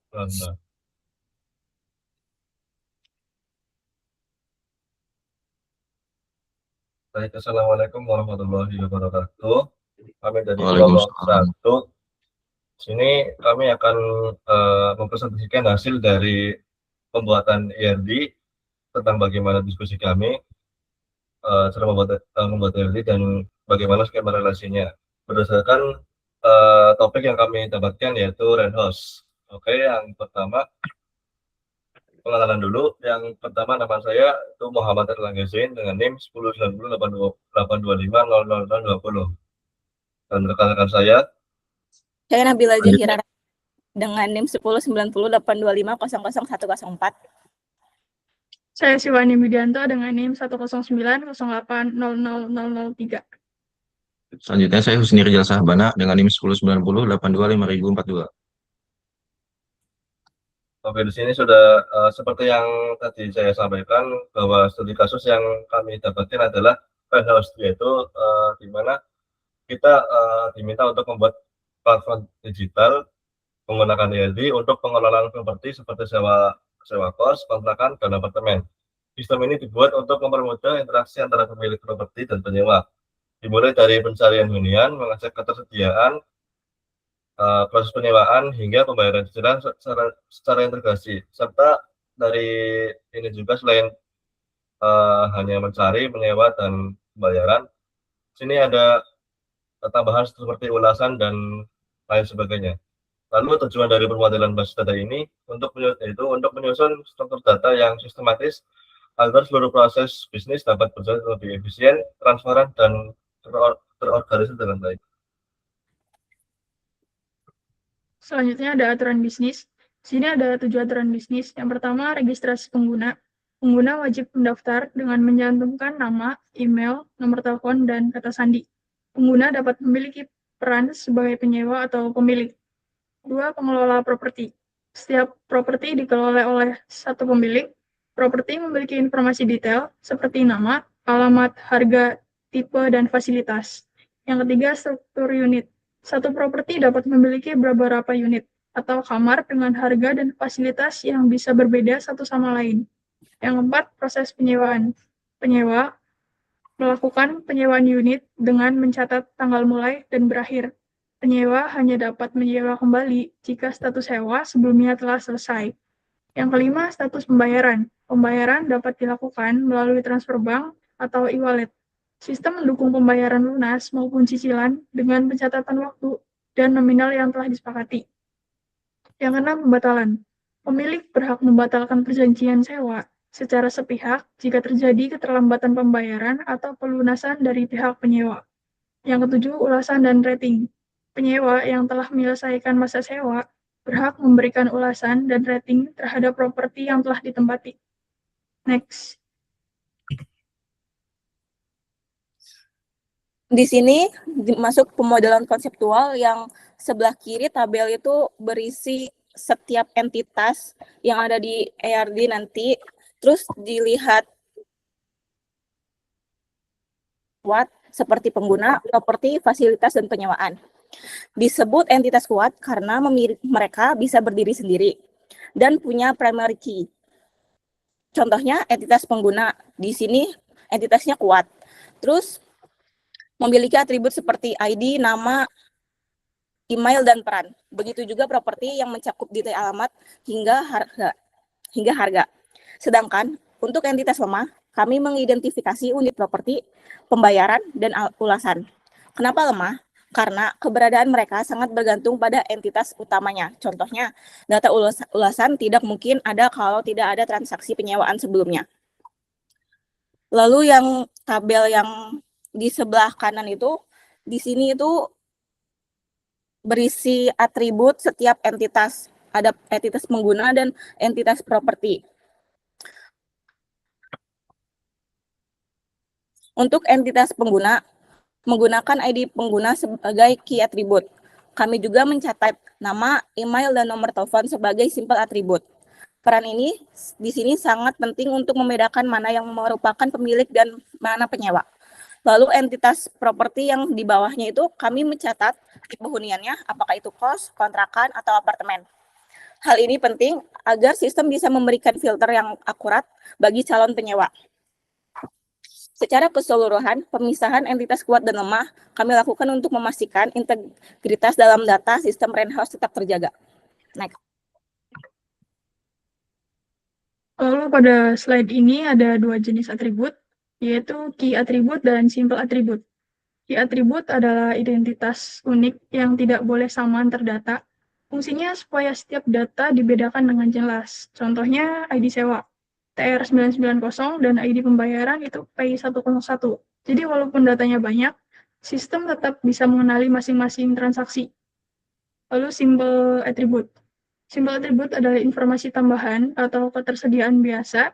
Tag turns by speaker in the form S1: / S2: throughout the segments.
S1: Nah, baik, Assalamualaikum warahmatullahi wabarakatuh. Kami dari kelompok
S2: Waalaikumsalam.
S1: satu. Sini kami akan mempresentasikan hasil dari pembuatan IRD tentang bagaimana diskusi kami cara membuat IRD dan bagaimana skema relasinya. Berdasarkan topik yang kami dapatkan yaitu Renhouse. Oke, yang pertama pengenalan dulu. Yang pertama nama saya itu Muhammad Erlangga Zain dengan NIM 109082850020. Dan rekan-rekan saya
S3: Saya Nabila
S2: Selanjutnya,
S3: Zahira dengan NIM 109082500104.
S4: Saya Siwani Widianto dengan NIM 10908000003.
S2: selanjutnya saya Husni Rizal Sahbana dengan NIM 1090825042.
S1: Oke, di sini sudah seperti yang tadi saya sampaikan bahwa studi kasus yang kami dapatkan adalah Penthouse, yaitu di mana kita diminta untuk membuat platform digital menggunakan ILD untuk pengelolaan properti seperti sewa kos, kontrakan, dan apartemen. Sistem ini dibuat untuk mempermudah interaksi antara pemilik properti dan penyewa, dimulai dari pencarian hunian, mengecek ketersediaan, proses penyewaan hingga pembayaran cicilan secara integrasi. Serta dari ini juga selain hanya mencari, menyewa, dan pembayaran, sini ada tambahan seperti ulasan dan lain sebagainya. Lalu tujuan dari permodelan basis data ini untuk menyusun struktur data yang sistematis agar seluruh proses bisnis dapat berjalan lebih efisien, transparan, dan terorganisir dengan baik.
S4: Selanjutnya ada aturan bisnis. Di sini ada 7 aturan bisnis. Yang pertama, registrasi pengguna. Pengguna wajib mendaftar dengan mencantumkan nama, email, nomor telepon, dan kata sandi. Pengguna dapat memiliki peran sebagai penyewa atau pemilik. 2. Pengelola properti. Setiap properti dikelola oleh satu pemilik. Properti memiliki informasi detail seperti nama, alamat, harga, tipe, dan fasilitas. Yang ketiga, struktur unit. Satu properti dapat memiliki beberapa unit atau kamar dengan harga dan fasilitas yang bisa berbeda satu sama lain. Yang keempat, proses penyewaan. Penyewa melakukan penyewaan unit dengan mencatat tanggal mulai dan berakhir. Penyewa hanya dapat menyewa kembali jika status sewa sebelumnya telah selesai. Yang kelima, status pembayaran. Pembayaran dapat dilakukan melalui transfer bank atau e-wallet. Sistem mendukung pembayaran lunas maupun cicilan dengan pencatatan waktu dan nominal yang telah disepakati. Yang keenam, pembatalan. Pemilik berhak membatalkan perjanjian sewa secara sepihak jika terjadi keterlambatan pembayaran atau pelunasan dari pihak penyewa. Yang ketujuh, ulasan dan rating. Penyewa yang telah menyelesaikan masa sewa berhak memberikan ulasan dan rating terhadap properti yang telah ditempati. Next.
S3: Di sini masuk pemodelan konseptual yang sebelah kiri tabel itu berisi setiap entitas yang ada di ERD nanti, terus dilihat kuat seperti pengguna, properti, fasilitas, dan penyewaan. Disebut entitas kuat karena mereka bisa berdiri sendiri dan punya primary key. Contohnya entitas pengguna, di sini entitasnya kuat. Terus memiliki atribut seperti ID, nama, email, dan peran. Begitu juga properti yang mencakup detail alamat hingga harga. Sedangkan untuk entitas lemah, kami mengidentifikasi unit properti, pembayaran, dan ulasan. Kenapa lemah? Karena keberadaan mereka sangat bergantung pada entitas utamanya. Contohnya, data ulasan tidak mungkin ada kalau tidak ada transaksi penyewaan sebelumnya. Lalu yang tabel yang di sebelah kanan itu, di sini itu berisi atribut setiap entitas. Ada entitas pengguna dan entitas properti. Untuk entitas pengguna, menggunakan ID pengguna sebagai key atribut. Kami juga mencatat nama, email, dan nomor telepon sebagai simple atribut. Peran ini di sini sangat penting untuk membedakan mana yang merupakan pemilik dan mana penyewa. Lalu entitas properti yang di bawahnya itu kami mencatat tipe huniannya, apakah itu kos, kontrakan, atau apartemen. Hal ini penting agar sistem bisa memberikan filter yang akurat bagi calon penyewa. Secara keseluruhan, pemisahan entitas kuat dan lemah kami lakukan untuk memastikan integritas dalam data sistem Renhouse tetap terjaga. Next.
S4: Lalu pada slide ini ada dua jenis atribut, yaitu key atribut dan simple atribut. Key atribut adalah identitas unik yang tidak boleh sama antar data. Fungsinya supaya setiap data dibedakan dengan jelas. Contohnya ID sewa, TR990 dan ID pembayaran itu P101. Jadi walaupun datanya banyak, sistem tetap bisa mengenali masing-masing transaksi. Lalu simple atribut. Simple atribut adalah informasi tambahan atau ketersediaan biasa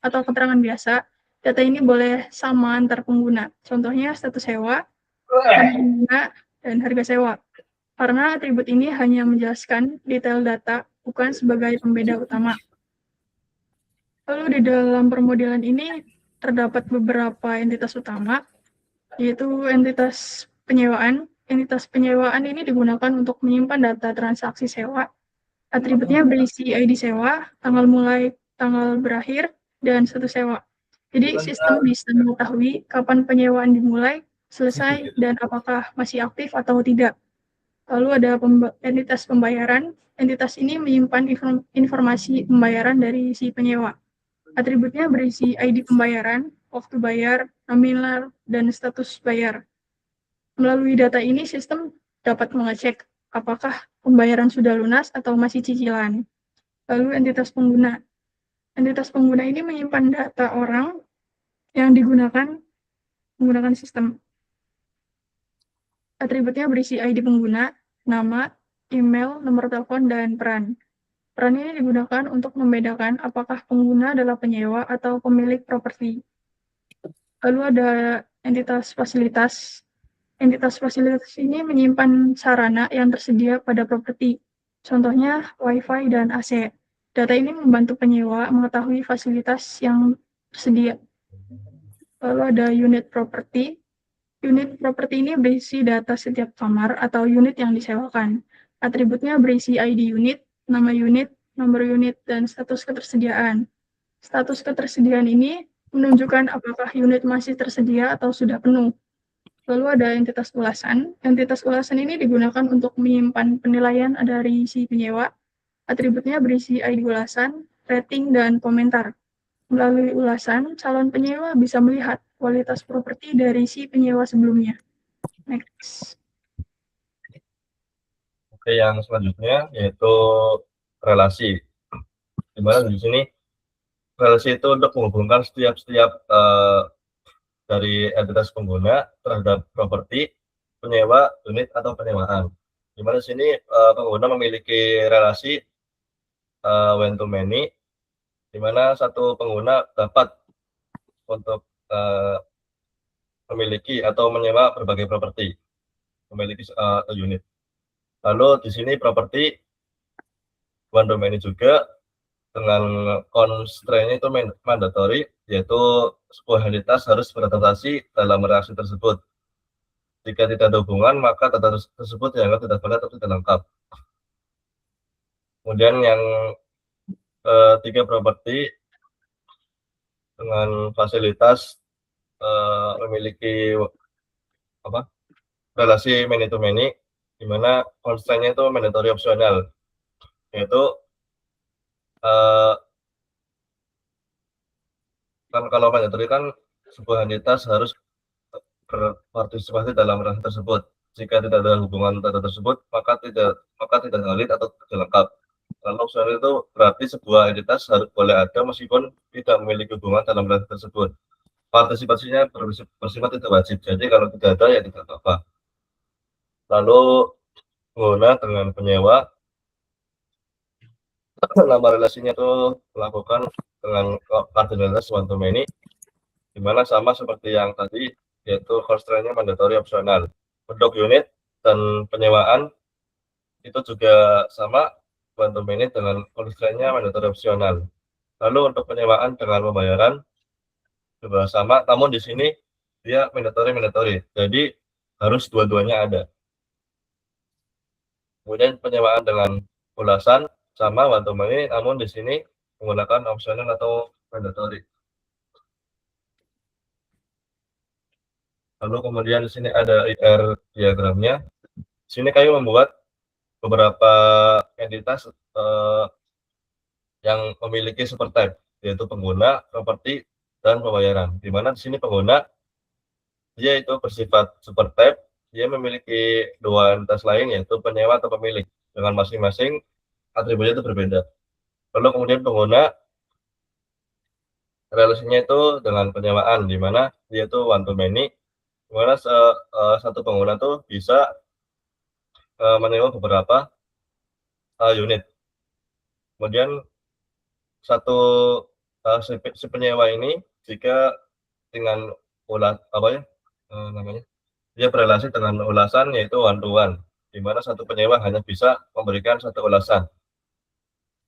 S4: atau keterangan biasa. Data ini boleh sama antar pengguna. Contohnya status sewa, tanda pengguna, dan harga sewa. Karena atribut ini hanya menjelaskan detail data, bukan sebagai pembeda utama. Lalu di dalam permodelan ini terdapat beberapa entitas utama, yaitu entitas penyewaan. Entitas penyewaan ini digunakan untuk menyimpan data transaksi sewa. Atributnya berisi ID sewa, tanggal mulai, tanggal berakhir, dan status sewa. Jadi sistem bisa mengetahui kapan penyewaan dimulai, selesai, dan apakah masih aktif atau tidak. Lalu ada entitas pembayaran. Entitas ini menyimpan informasi pembayaran dari si penyewa. Atributnya berisi ID pembayaran, waktu bayar, nominal, dan status bayar. Melalui data ini, sistem dapat mengecek apakah pembayaran sudah lunas atau masih cicilan. Lalu entitas pengguna. Entitas pengguna ini menyimpan data orang yang digunakan menggunakan sistem. Atributnya berisi ID pengguna, nama, email, nomor telepon, dan peran. Peran ini digunakan untuk membedakan apakah pengguna adalah penyewa atau pemilik properti. Lalu ada entitas fasilitas. Entitas fasilitas ini menyimpan sarana yang tersedia pada properti. Contohnya Wi-Fi dan AC. Data ini membantu penyewa mengetahui fasilitas yang tersedia. Lalu ada unit properti. Unit properti ini berisi data setiap kamar atau unit yang disewakan. Atributnya berisi ID unit, nama unit, nomor unit, dan status ketersediaan. Status ketersediaan ini menunjukkan apakah unit masih tersedia atau sudah penuh. Lalu ada entitas ulasan. Entitas ulasan ini digunakan untuk menyimpan penilaian dari si penyewa. Atributnya berisi ID ulasan, rating, dan komentar. Melalui ulasan, calon penyewa bisa melihat kualitas properti dari si penyewa sebelumnya. Next.
S1: Oke, yang selanjutnya yaitu relasi. Di mana di sini relasi itu untuk menghubungkan setiap dari entitas pengguna terhadap properti, penyewa, unit, atau penyewaan. Di mana di sini pengguna memiliki relasi one to many, di mana satu pengguna dapat untuk memiliki atau menyewa berbagai properti, memiliki unit. Lalu di sini properti one to many juga dengan constraint itu mandatory, yaitu sebuah entitas harus beradaptasi dalam reaksi tersebut. Jika tidak ada hubungan, maka data tersebut dianggap tidak valid atau tidak lengkap. Kemudian yang tiga properti dengan fasilitas memiliki relasi many to many, di mana constraint-nya itu mandatory opsional, yaitu kan kalau mandatory kan sebuah entitas harus berpartisipasi dalam relasi tersebut. Jika tidak ada hubungan data tersebut, maka tidak valid atau tidak lengkap. Lalu opsional itu berarti sebuah entitas harus boleh ada meskipun tidak memiliki hubungan dalam relasi tersebut. Partisipasinya bersifat tidak wajib. Jadi kalau tidak ada ya tidak apa-apa. Lalu pengguna dengan penyewa, nama relasinya itu melakukan dengan kardinalitas one to many, di mana sama seperti yang tadi, yaitu constraint-nya mandatory opsional. Untuk unit dan penyewaan itu juga sama, one to many dengan constraint-nya mandatory opsional. Lalu untuk penyewaan dengan pembayaran juga sama, namun di sini dia mandatory. Jadi harus dua-duanya ada. Kemudian penyewaan dengan ulasan sama one to many, namun di sini menggunakan opsional atau mandatory. Lalu kemudian di sini ada IR diagramnya. Di sini kami membuat beberapa entitas yang memiliki supertype, yaitu pengguna, properti, dan pembayaran. Di mana di sini pengguna dia itu bersifat supertype, dia memiliki dua entitas lain yaitu penyewa atau pemilik dengan masing-masing atributnya itu berbeda. Lalu kemudian pengguna relasinya itu dengan penyewaan, di mana dia itu one to many, di mana satu pengguna tuh bisa menyewa beberapa unit. Kemudian satu si penyewa ini jika dengan namanya, dia berrelasi dengan ulasan yaitu one to one, di mana satu penyewa hanya bisa memberikan satu ulasan.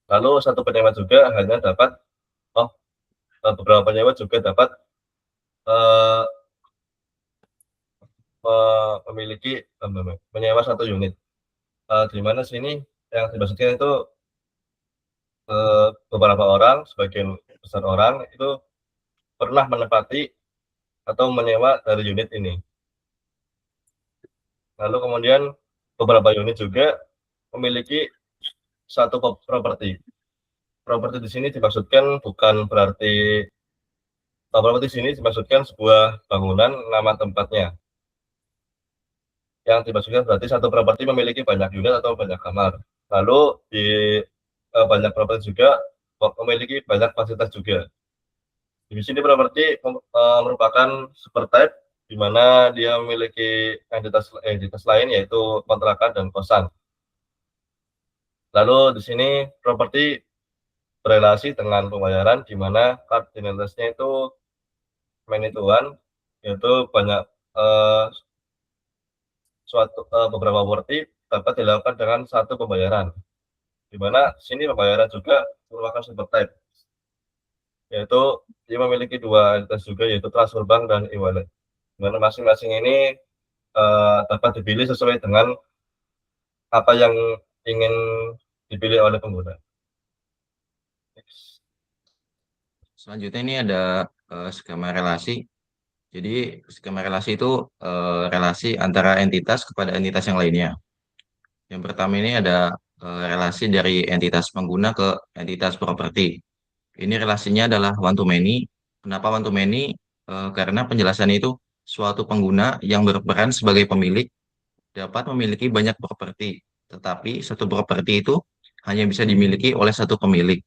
S1: Lalu satu penyewa juga hanya dapat beberapa penyewa juga dapat memiliki menyewa satu unit. Di mana sini yang dimaksudkan itu beberapa orang, sebagian besar orang itu pernah menempati atau menyewa dari unit ini. Lalu kemudian beberapa unit juga memiliki satu properti. Properti di sini dimaksudkan bukan berarti properti di sini dimaksudkan sebuah bangunan nama tempatnya. Yang dimaksudkan berarti satu properti memiliki banyak unit atau banyak kamar. Lalu di banyak properti juga memiliki banyak fasilitas juga. Di sini properti merupakan supertype, di mana dia memiliki entitas lain yaitu kontrakan dan kosan. Lalu di sini properti berelasi dengan pembayaran, di mana kardinalitasnya itu many to one, yaitu banyak beberapa properti dapat dilakukan dengan satu pembayaran, di mana sini pembayaran juga merupakan supertype, yaitu dia memiliki dua entitas juga yaitu transfer bank dan e-wallet, di mana masing-masing ini dapat dipilih sesuai dengan apa yang ingin dipilih oleh pengguna.
S2: Selanjutnya ini ada skema relasi. Jadi skema relasi itu relasi antara entitas kepada entitas yang lainnya. Yang pertama ini ada relasi dari entitas pengguna ke entitas properti. Ini relasinya adalah one to many. Kenapa one to many? Karena penjelasannya itu suatu pengguna yang berperan sebagai pemilik dapat memiliki banyak properti, tetapi satu properti itu hanya bisa dimiliki oleh satu pemilik.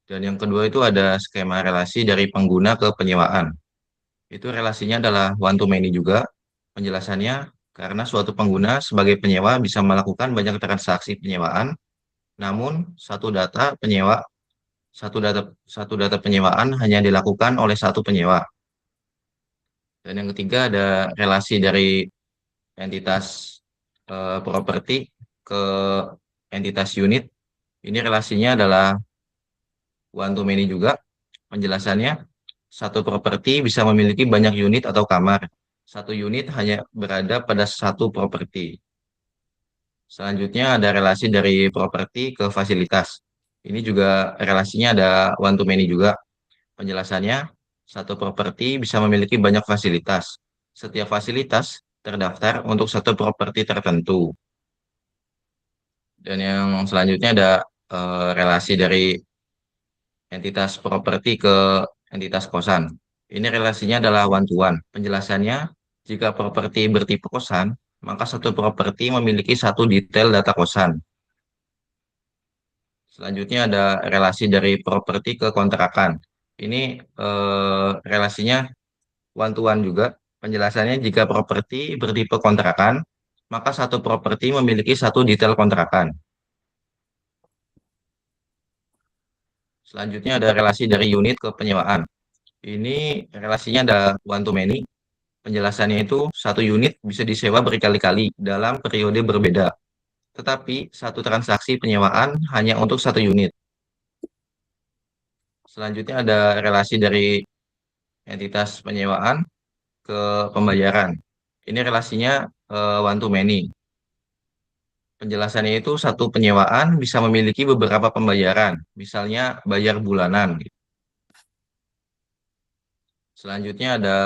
S2: Dan yang kedua itu ada skema relasi dari pengguna ke penyewaan. Itu relasinya adalah one to many juga. Penjelasannya karena suatu pengguna sebagai penyewa bisa melakukan banyak transaksi penyewaan, namun satu data penyewaan hanya dilakukan oleh satu penyewa. Dan yang ketiga ada relasi dari entitas properti ke entitas unit. Ini relasinya adalah one to many juga. Penjelasannya, satu properti bisa memiliki banyak unit atau kamar. Satu unit hanya berada pada satu properti. Selanjutnya ada relasi dari properti ke fasilitas. Ini juga relasinya ada one to many juga. Penjelasannya, satu properti bisa memiliki banyak fasilitas. Setiap fasilitas terdaftar untuk satu properti tertentu. Dan yang selanjutnya ada relasi dari entitas properti ke entitas kosan. Ini relasinya adalah one to one. Penjelasannya, jika properti bertipe kosan, maka satu properti memiliki satu detail data kosan. Selanjutnya ada relasi dari properti ke kontrakan. Ini relasinya one to one juga. Penjelasannya, jika properti bertipe kontrakan, maka satu properti memiliki satu detail kontrakan. Selanjutnya ada relasi dari unit ke penyewaan. Ini relasinya ada one to many. Penjelasannya itu satu unit bisa disewa berkali-kali dalam periode berbeda. Tetapi satu transaksi penyewaan hanya untuk satu unit. Selanjutnya ada relasi dari entitas penyewaan ke pembayaran. Ini relasinya one to many. penjelasannya itu satu penyewaan bisa memiliki beberapa pembayaran, misalnya bayar bulanan. Selanjutnya ada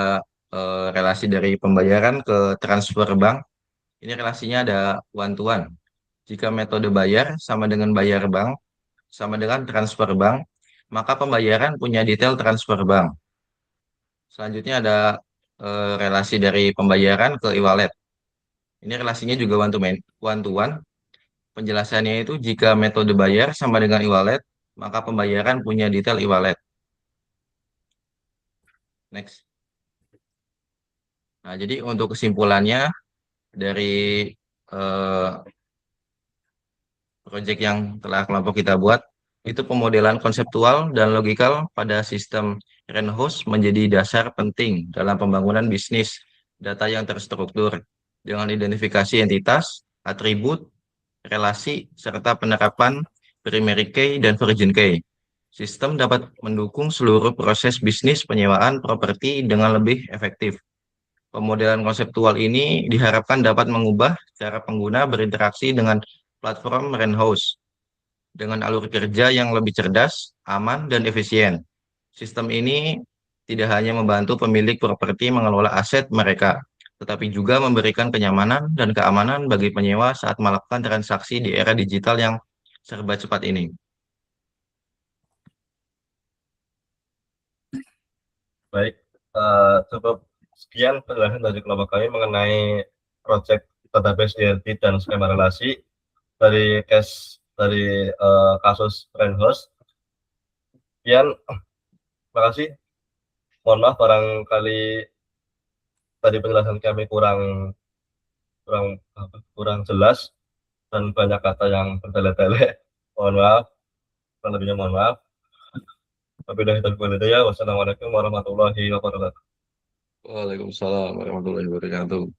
S2: relasi dari pembayaran ke transfer bank. Ini relasinya ada one to one. Jika metode bayar sama dengan bayar bank, sama dengan transfer bank, maka pembayaran punya detail transfer bank. Selanjutnya ada relasi dari pembayaran ke e-wallet. Ini relasinya juga one to one. Penjelasannya itu jika metode bayar sama dengan e-wallet, maka pembayaran punya detail e-wallet. Next. Nah, jadi untuk kesimpulannya dari eh, proyek yang telah kelompok kita buat, itu pemodelan konseptual dan logikal pada sistem Renhouse menjadi dasar penting dalam pembangunan bisnis data yang terstruktur dengan identifikasi entitas, atribut, relasi, serta penerapan primary key dan virgin key. Sistem dapat mendukung seluruh proses bisnis penyewaan properti dengan lebih efektif. Pemodelan konseptual ini diharapkan dapat mengubah cara pengguna berinteraksi dengan platform Renhouse dengan alur kerja yang lebih cerdas, aman, dan efisien. Sistem ini tidak hanya membantu pemilik properti mengelola aset mereka, tetapi juga memberikan kenyamanan dan keamanan bagi penyewa saat melakukan transaksi di era digital yang serba cepat ini.
S1: Baik, cukup sekian penjelasan dari kelompok kami mengenai proyek database identity dan skema relasi dari kasus Renhouse. Sekian, terima kasih. Mohon maaf barangkali tadi penjelasan kami kurang kurang kurang jelas dan banyak kata yang bertele-tele. Mohon maaf, lebihnya mohon maaf. Wabillahi taufiq wal hidayah. Wassalamualaikum warahmatullahi wabarakatuh.
S2: Waalaikumsalam warahmatullahi wabarakatuh.